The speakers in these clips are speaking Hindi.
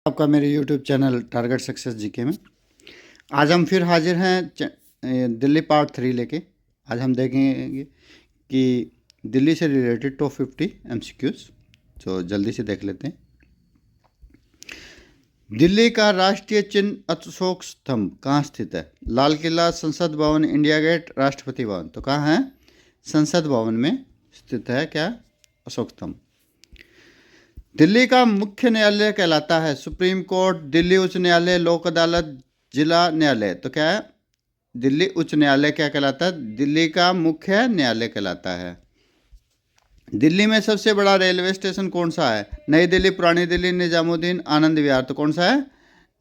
आपका मेरे YouTube channel target success GK में। आज हम फिर हाजिर हैं दिल्ली पार्ट 3 लेके। आज हम देखेंगे कि दिल्ली से रिलेटेड टॉप 50 MCQs। तो जल्दी से देख लेते हैं। दिल्ली का राष्ट्रीय चिन्ह अशोक स्तंभ कहाँ स्थित है? लाल किला, संसद भवन, इंडिया गेट, राष्ट्रपति भवन। तो कहाँ है? संसद भवन में स्थित है क्या? अशोक स्तंभ। दिल्ली का मुख्य न्यायालय कहलाता है सुप्रीम कोर्ट, दिल्ली उच्च न्यायालय, लोक अदालत, जिला न्यायालय। तो क्या है? दिल्ली उच्च न्यायालय क्या कहलाता है? दिल्ली का मुख्य न्यायालय कहलाता है। दिल्ली में सबसे बड़ा रेलवे स्टेशन कौन सा है? नई दिल्ली, पुरानी दिल्ली, निजामुद्दीन, आनंद विहार। तो कौन सा है?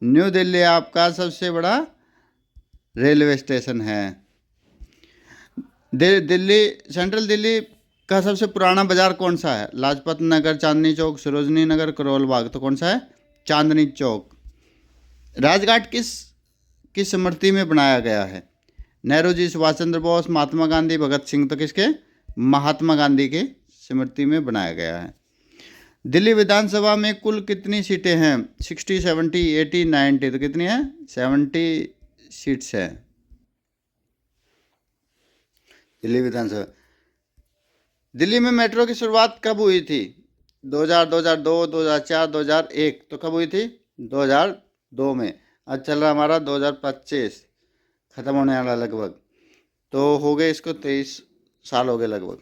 न्यू दिल्ली आपका सबसे बड़ा रेलवे स्टेशन है। दिल्ली सेंट्रल दिल्ली का सबसे पुराना बाजार कौन सा है? लाजपत नगर, चांदनी चौक, सरोजनी नगर, करोल बाग। तो कौन सा है? चांदनी चौक। राजघाट किस स्मृति में बनाया गया है? नेहरू जी, सुभाष चंद्र बोस, महात्मा गांधी, भगत सिंह। तो किसके? महात्मा गांधी के स्मृति में बनाया गया है। दिल्ली विधानसभा में कुल कितनी सीटें हैं? 60, 70, 80, 90। तो कितनी है? 70 सीट्स है दिल्ली विधानसभा। दिल्ली में मेट्रो की शुरुआत कब हुई थी? 2000, 2002, 2004, 2001। तो कब हुई थी? 2002 में। आज चल रहा हमारा 2025, ख़त्म होने वाला लगभग। तो हो गए इसको 23 साल हो गए लगभग।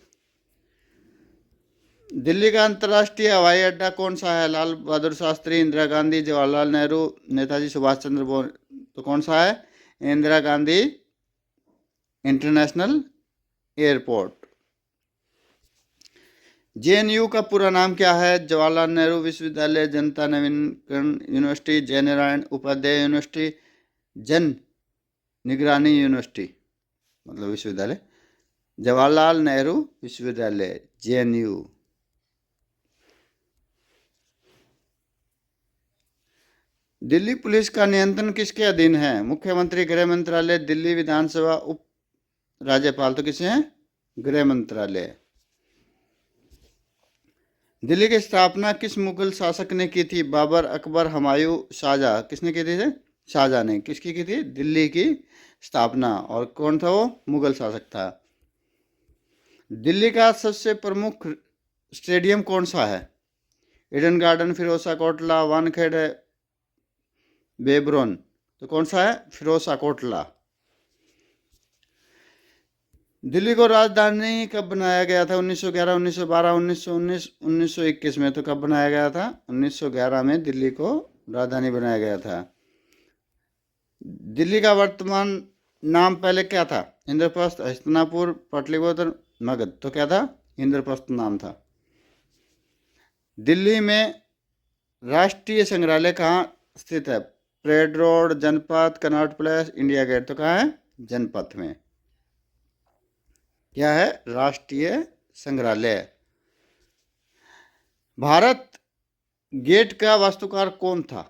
दिल्ली का अंतर्राष्ट्रीय हवाई अड्डा कौन सा है? लाल बहादुर शास्त्री, इंदिरा गांधी, जवाहरलाल नेहरू, नेताजी सुभाष चंद्र बोस। तो कौन सा है? Indira Gandhi international airport. JNU का पूरा नाम क्या है? जवाहरलाल नेहरू विश्वविद्यालय, जनता नवीकरण यूनिवर्सिटी, जयनारायण उपाध्याय यूनिवर्सिटी, जन निगरानी यूनिवर्सिटी, मतलब विश्वविद्यालय। जवाहरलाल नेहरू विश्वविद्यालय, JNU। दिल्ली पुलिस का नियंत्रण किसके अधीन है? मुख्यमंत्री, गृह मंत्रालय, दिल्ली विधानसभा, उप राज्यपाल। तो किसे हैं? गृह मंत्रालय। दिल्ली की स्थापना किस मुगल शासक ने की थी? बाबर, अकबर, हुमायूं, शाहजहां। किसने की थी? शाहजहां ने। किसकी की थी? दिल्ली की स्थापना। और कौन था वो? मुगल शासक था। दिल्ली का सबसे प्रमुख स्टेडियम कौन सा है? ईडन गार्डन, फिरोजा कोटला, वानखेड़े, बेब्रोन। तो कौन सा है? फिरोजा कोटला। दिल्ली को राजधानी कब बनाया गया था? 1911, 1912, 1919, 1921 में। तो कब बनाया गया था? 1911 में दिल्ली को राजधानी बनाया गया था। दिल्ली का वर्तमान नाम पहले क्या था? इंद्रप्रस्थ, हस्तिनापुर, पाटलिपुत्र, मगध। तो क्या था? इंद्रप्रस्थ नाम था। दिल्ली में राष्ट्रीय संग्रहालय कहाँ स्थित है? परेड रोड, जनपथ, कनॉट प्लेस, इंडिया गेट। तो कहाँ है? जनपथ में। क्या है? राष्ट्रीय संग्रहालय। भारत गेट का वास्तुकार कौन था?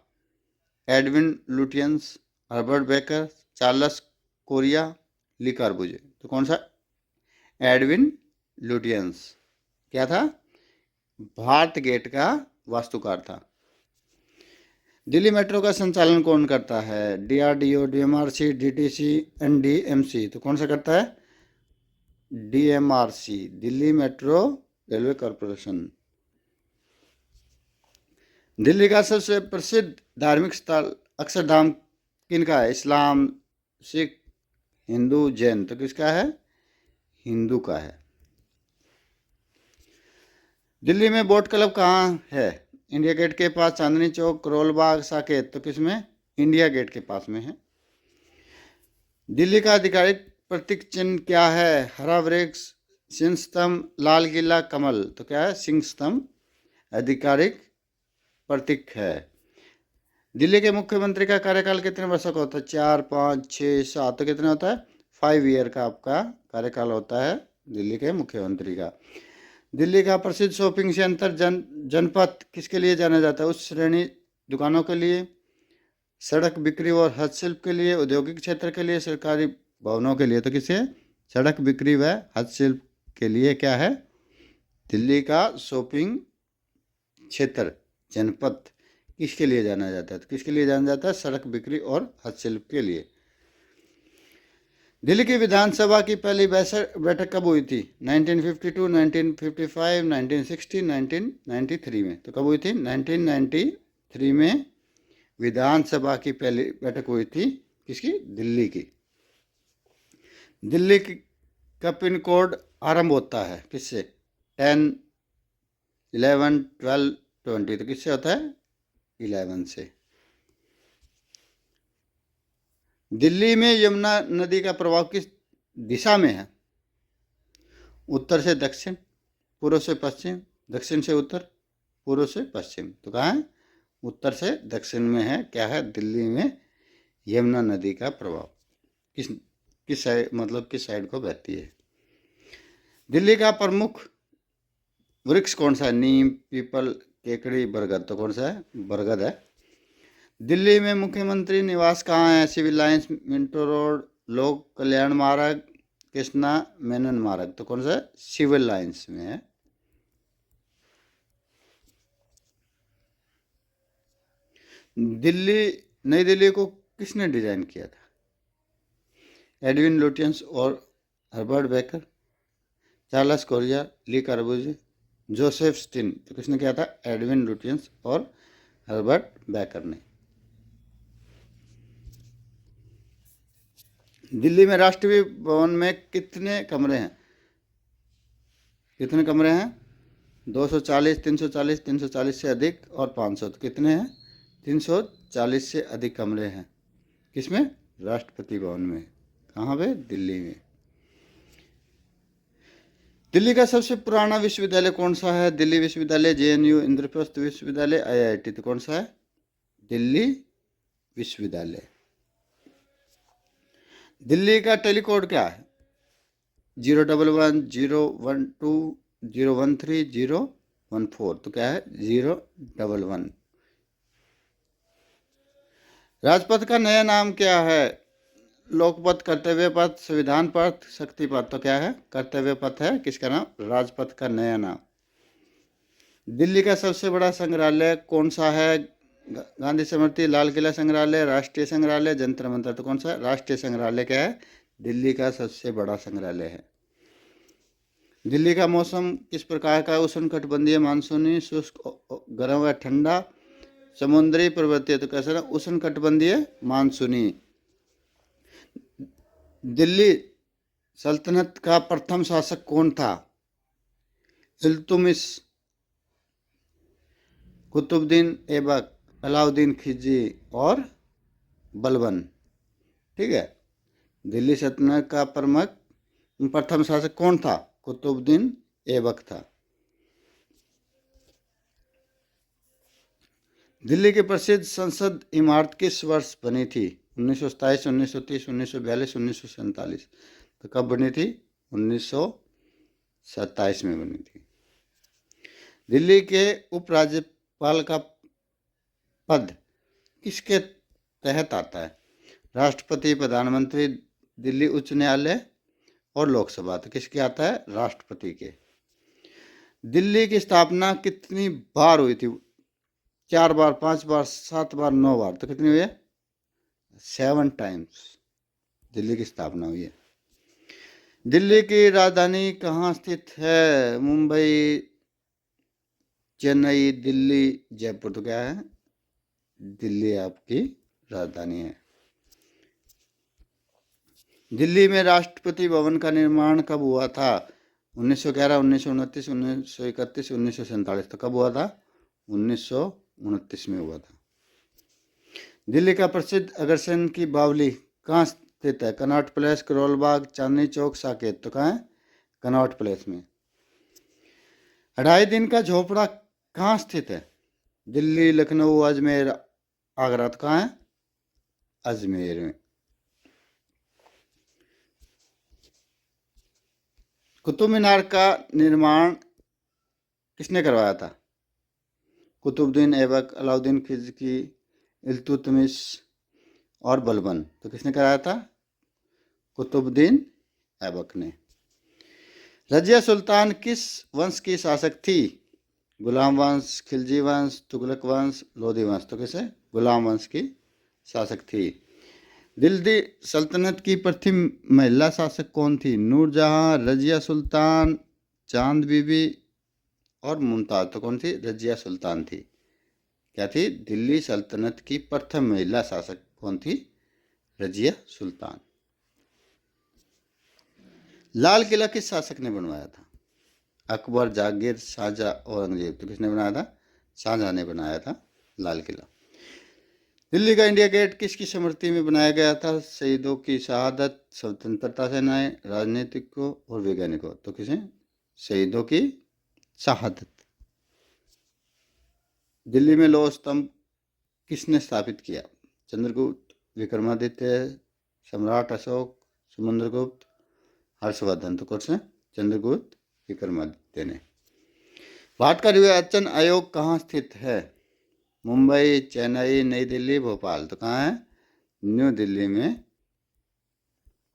Edwin Lutyens, Herbert Baker, Charles Correa, Le Corbusier. तो कौन सा? Edwin Lutyens. क्या था? भारत गेट का वास्तुकार था। दिल्ली मेट्रो का संचालन कौन करता है? DRDO, DMRC, DTC, NDMC। तो कौन सा करता है? DMRC, Delhi metro railway corporation. Delhi का सबसे प्रसिद्ध धार्मिक स्थल अक्षरधाम किनका है? इस्लाम, सिख, हिंदू, जैन। तो किसका है? हिंदू का है। दिल्ली में बोट क्लब कहाँ है? इंडिया गेट के पास, चांदनी चौक, करोल बाग, साकेत। तो किसमें? इंडिया गेट के पास में है। दिल्ली का आधिकारिक प्रतीक चिन्ह क्या है? हरा वृक्ष, सिंह स्तंभ, लाल किला, कमल। तो क्या है? सिंह स्तंभ आधिकारिक प्रतीक है। दिल्ली के मुख्यमंत्री का कार्यकाल कितने वर्षों का होता है? 4, 5, 6, 7। तो कितने होता है? 5 ईयर का आपका कार्यकाल होता है दिल्ली के मुख्यमंत्री का। दिल्ली का प्रसिद्ध शॉपिंग सेंटर जनपथ किसके लिए जाना जाता है? उस श्रेणी दुकानों के लिए, सड़क बिक्री और हस्तशिल्प के लिए, औद्योगिक क्षेत्र के लिए, सरकारी भवनों के लिए। तो किसे? सड़क बिक्री व हस्तशिल्प के लिए क्या है? दिल्ली का शॉपिंग क्षेत्र जनपथ किसके लिए जाना जाता है? तो किसके लिए जाना जाता है? सड़क बिक्री और हस्तशिल्प के लिए। दिल्ली की विधानसभा की पहली बैठक कब हुई थी? 1952, 1955, 1960, 1993 में। तो कब हुई थी? 1993 में विधानसभा की पहली बैठक हुई थी। किसकी? दिल्ली की। दिल्ली का पिन कोड आरंभ होता है किससे? 10, 11, 12, 20। तो किससे होता है? 11 से। दिल्ली में यमुना नदी का प्रवाह किस दिशा में है? उत्तर से दक्षिण, पूर्व से पश्चिम, दक्षिण से उत्तर, पूर्व से पश्चिम। तो कहाँ है? उत्तर से दक्षिण में है। क्या है? दिल्ली में यमुना नदी का प्रभाव किस साइड, मतलब किस साइड को बहती है। दिल्ली का प्रमुख वृक्ष कौन सा है? नीम, पीपल, केकड़ी, बरगद। तो कौन सा है? बरगद है। दिल्ली में मुख्यमंत्री निवास कहाँ है? सिविल लाइंस, मिंटो रोड, लोक कल्याण मार्ग, कृष्णा मेनन मार्ग। तो कौन सा है? सिविल लाइंस में है। नई दिल्ली को किसने डिजाइन किया था? एडविन लुटियंस और Herbert Baker, Charles Correa, Le कार्बूजे, Joseph स्टिन। तो किसने किया था? एडविन लुटियंस और हर्बर्ट बेकर ने। दिल्ली में राष्ट्रपति भवन में कितने कमरे हैं? कितने कमरे हैं? 240, 340, 340 से अधिक और 500। तो कितने हैं? 340 से अधिक कमरे हैं। किसमें? राष्ट्रपति भवन में। कहाँ पे? दिल्ली में। दिल्ली का सबसे पुराना विश्वविद्यालय कौन सा है? दिल्ली विश्वविद्यालय, जेएनयू, इंद्रप्रस्थ विश्वविद्यालय, आईआईटी। तो कौन सा है? दिल्ली विश्वविद्यालय। दिल्ली का टेलीकोड क्या है? 011, 012, 013, 014। तो क्या है? 011। राजपथ का नया नाम क्या है? लोकपथ, कर्तव्य पथ, संविधान पथ, शक्ति पथ। तो क्या है? कर्तव्य पथ है। किसका नाम? राजपथ का नया नाम। दिल्ली का सबसे बड़ा संग्रहालय कौन सा है? गांधी स्मृति, लाल किला संग्रहालय, राष्ट्रीय संग्रहालय, जंतर मंतर। तो कौन सा? राष्ट्रीय संग्रहालय क्या है? दिल्ली का सबसे बड़ा संग्रहालय है। दिल्ली का मौसम किस प्रकार का? उष्णकटिबंधीय, मानसूनी, शुष्क, गर्म व ठंडा, समुद्री, पर्वतीय। तो कैसा ना? उष्णकटिबंधीय, मानसूनी। दिल्ली सल्तनत का प्रथम शासक कौन था? इल्तुमिश, कुतुबुद्दीन ऐबक, अलाउद्दीन खिलजी और बलबन। ठीक है। दिल्ली सल्तनत का प्रथम शासक कौन था? कुतुबुद्दीन ऐबक था। दिल्ली की प्रसिद्ध संसद इमारत किस वर्ष बनी थी? 1927, 1930, 1942, 1947। तो कब बनी थी? 1927 में बनी थी। दिल्ली के उपराज्यपाल का पद किसके तहत आता है? राष्ट्रपति, प्रधानमंत्री, दिल्ली उच्च न्यायालय और लोकसभा। तो किसके आता है? राष्ट्रपति के। दिल्ली की स्थापना कितनी बार हुई थी? 4 बार, 5 बार, 7 बार, 9 बार। तो कितनी हुई है? 7 टाइम्स दिल्ली की स्थापना हुई है। दिल्ली की राजधानी कहाँ स्थित है? मुंबई, चेन्नई, दिल्ली, जयपुर। तो क्या है? दिल्ली आपकी राजधानी है। दिल्ली में राष्ट्रपति भवन का निर्माण कब हुआ था? 1911, 1929, 1931, 1947। तो कब हुआ था? 1929 में हुआ था। दिल्ली का प्रसिद्ध अग्रसेन की बावली कहाँ स्थित है? Connaught place, Karol Bagh, Chandni Chowk, Saket. तो कहाँ है? कनॉट प्लेस में। 2.5 दिन का झोपड़ा कहाँ स्थित है? दिल्ली, लखनऊ, अजमेर, आगरा। तो कहाँ है? अजमेर में। कुतुब मीनार का निर्माण किसने करवाया था? कुतुबुद्दीन ऐबक, अलाउद्दीन खिलजी, इल्तुतमिश और बलबन। तो किसने कराया था? कुतुबुद्दीन ऐबक ने। रजिया सुल्तान किस वंश की शासक थी? गुलाम वंश, खिलजी वंश, तुगलक वंश, लोधी वंश। तो किसे? गुलाम वंश की शासक थी। दिल्ली सल्तनत की प्रथम महिला शासक कौन थी? नूरजहां, रजिया सुल्तान, चांद बीबी और मुमताज। तो कौन थी? रजिया सुल्तान थी। क्या थी? दिल्ली सल्तनत की प्रथम महिला शासक कौन थी? रजिया सुल्तान। लाल किला किस शासक ने बनवाया था? अकबर, जागीर, शाहजहां, औरंगजेब। तो किसने बनाया था? शाहजहां ने बनाया था लाल किला। दिल्ली का इंडिया गेट किसकी स्मृति में बनाया गया था? शहीदों की शहादत, स्वतंत्रता सेनाएं, राजनीतिकों और वैज्ञानिकों। तो किसे? शहीदों की शहादत। दिल्ली में लौह स्तंभ किसने स्थापित किया? चंद्रगुप्त, विक्रमादित्य, सम्राट अशोक, समुद्रगुप्त, हर्षवर्धन। तो कौन से? चंद्रगुप्त विक्रमादित्य ने। भारत का निर्वाचन आयोग कहाँ स्थित है? मुंबई, चेन्नई, नई दिल्ली, भोपाल। तो कहाँ है? न्यू दिल्ली में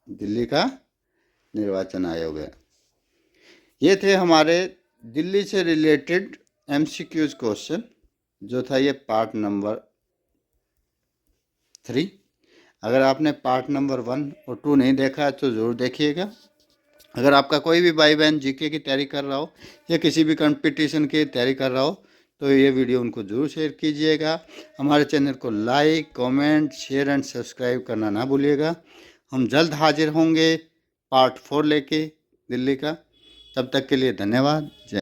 दिल्ली का निर्वाचन आयोग है। ये थे हमारे दिल्ली से रिलेटेड एमसीक्यूज क्वेश्चन, जो था ये पार्ट नंबर 3। अगर आपने पार्ट नंबर 1 और 2 नहीं देखा है तो ज़रूर देखिएगा। अगर आपका कोई भी भाई बहन जीके की तैयारी कर रहा हो या किसी भी कंपटीशन की तैयारी कर रहा हो तो ये वीडियो उनको ज़रूर शेयर कीजिएगा। हमारे चैनल को like, comment, share and subscribe करना ना भूलिएगा। हम जल्द हाजिर होंगे पार्ट 4 लेके दिल्ली का। तब तक के लिए धन्यवाद। जय